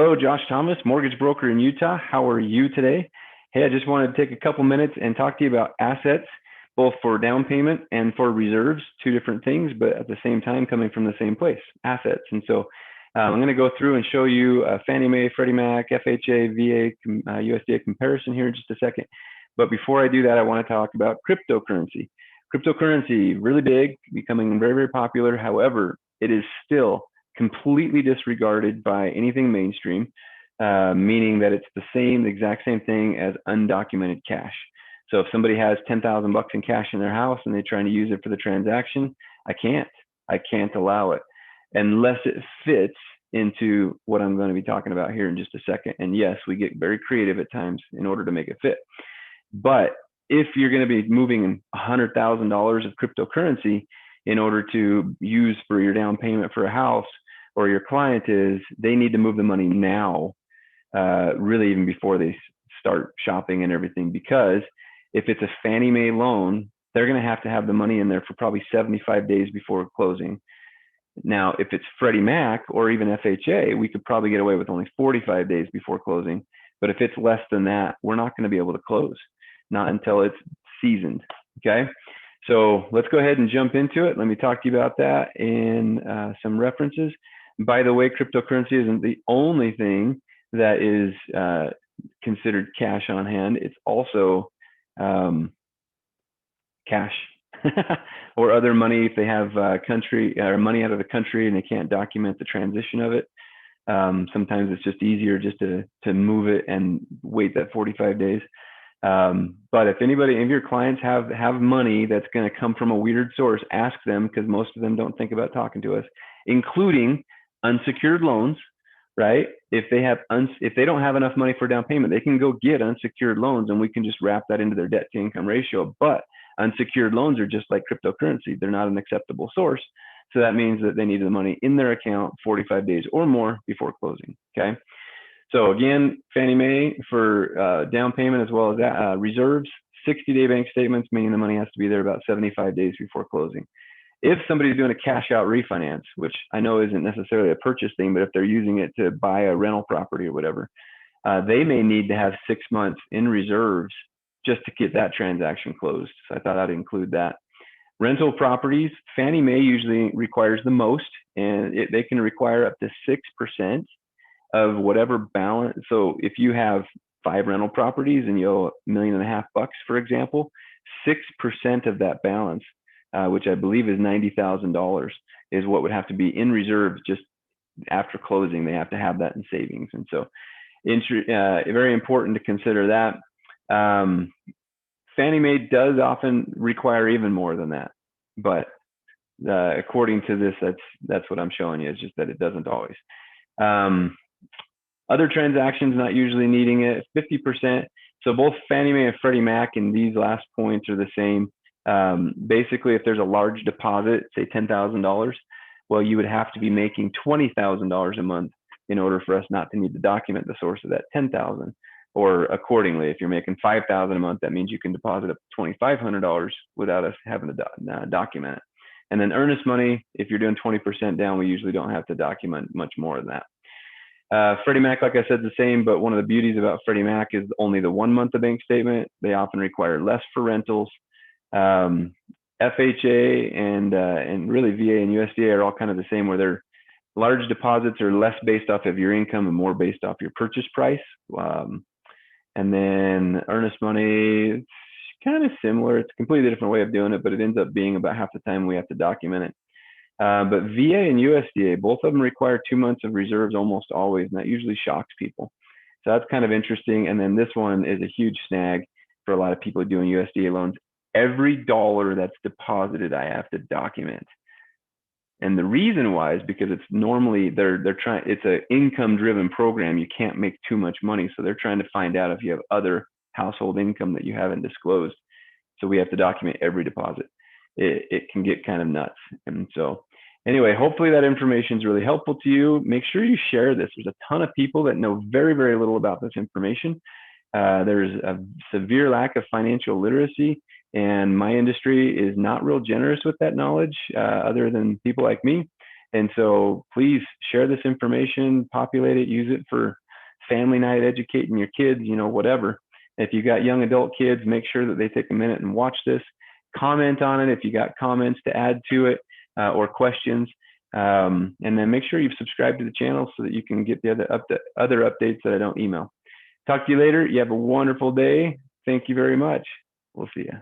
Hello, Josh Thomas, mortgage broker in Utah. How are you today? Hey, I just wanted to take a couple minutes and talk to you about assets, both for down payment and for reserves, two different things, but at the same time coming from the same place, assets. And so I'm going to go through and show you Fannie Mae, Freddie Mac, FHA, VA, USDA comparison here in just a second. But before I do that, I want to talk about cryptocurrency. Cryptocurrency, really big, becoming very, very popular. However, it is still completely disregarded by anything mainstream, meaning that it's the exact same thing as undocumented cash. So if somebody has 10,000 bucks in cash in their house and they're trying to use it for the transaction, I can't allow it unless it fits into what I'm going to be talking about here in just a second. And yes, we get very creative at times in order to make it fit. But if you're going to be moving $100,000 of cryptocurrency in order to use for your down payment for a house, or your client they need to move the money now, really even before they start shopping and everything, because if it's a Fannie Mae loan, they're going to have the money in there for probably 75 days before closing. Now, if it's Freddie Mac or even FHA, we could probably get away with only 45 days before closing. But if it's less than that, we're not going to be able to close, not until it's seasoned. Okay. So let's go ahead and jump into it. Let me talk to you about that and some references. By the way, cryptocurrency isn't the only thing that is considered cash on hand. It's also cash or other money if they have country or money out of the country and they can't document the transition of it. Sometimes it's just easier just to move it and wait that 45 days. But if any of your clients have money that's going to come from a weird source, ask them, because most of them don't think about talking to us, including unsecured loans, right? If they don't have enough money for down payment, they can go get unsecured loans and we can just wrap that into their debt to income ratio. But unsecured loans are just like cryptocurrency. They're not an acceptable source. So that means that they need the money in their account 45 days or more before closing. Okay. So again, Fannie Mae for down payment as well as reserves, 60-day bank statements, meaning the money has to be there about 75 days before closing. If somebody's doing a cash out refinance, which I know isn't necessarily a purchase thing, but if they're using it to buy a rental property or whatever, they may need to have 6 months in reserves just to get that transaction closed. So I thought I'd include that. Rental properties, Fannie Mae usually requires the most, and they can require up to 6% of whatever balance. So if you have 5 rental properties and you owe $1.5 million, for example, 6% of that balance, which I believe is $90,000, is what would have to be in reserve just after closing. They have to have that in savings. And so very important to consider that. Fannie Mae does often require even more than that. But according to this, that's what I'm showing you. It's just that it doesn't always. Other transactions not usually needing it, 50%. So both Fannie Mae and Freddie Mac in these last points are the same. Basically, if there's a large deposit, say $10,000, well, you would have to be making $20,000 a month in order for us not to need to document the source of that $10,000. Or accordingly, if you're making $5,000 a month, that means you can deposit up to $2,500 without us having to document it. And then earnest money, if you're doing 20% down, we usually don't have to document much more than that. Freddie Mac, like I said, the same, but one of the beauties about Freddie Mac is only the 1 month of bank statement. They often require less for rentals. FHA and really VA and USDA are all kind of the same, where their large deposits are less based off of your income and more based off your purchase price. And then earnest money, it's kind of similar. It's a completely different way of doing it, but it ends up being about half the time we have to document it. But VA and USDA, both of them require 2 months of reserves almost always, and that usually shocks people. So that's kind of interesting. And then this one is a huge snag for a lot of people doing USDA loans. Every dollar that's deposited, I have to document. And the reason why is because it's normally it's an income-driven program. You can't make too much money, so they're trying to find out if you have other household income that you haven't disclosed. So we have to document every deposit. It can get kind of nuts. And so anyway, hopefully that information is really helpful to you. Make sure you share this. There's a ton of people that know very, very little about this information. There's a severe lack of financial literacy, and my industry is not real generous with that knowledge, other than people like me. And so please share this information, populate it, use it for family night, educating your kids, whatever. If you got young adult kids, make sure that they take a minute and watch this. Comment on it if you got comments to add to it or questions. And then make sure you've subscribed to the channel so that you can get the other updates that I don't email. Talk to you later. You have a wonderful day. Thank you very much. We'll see you.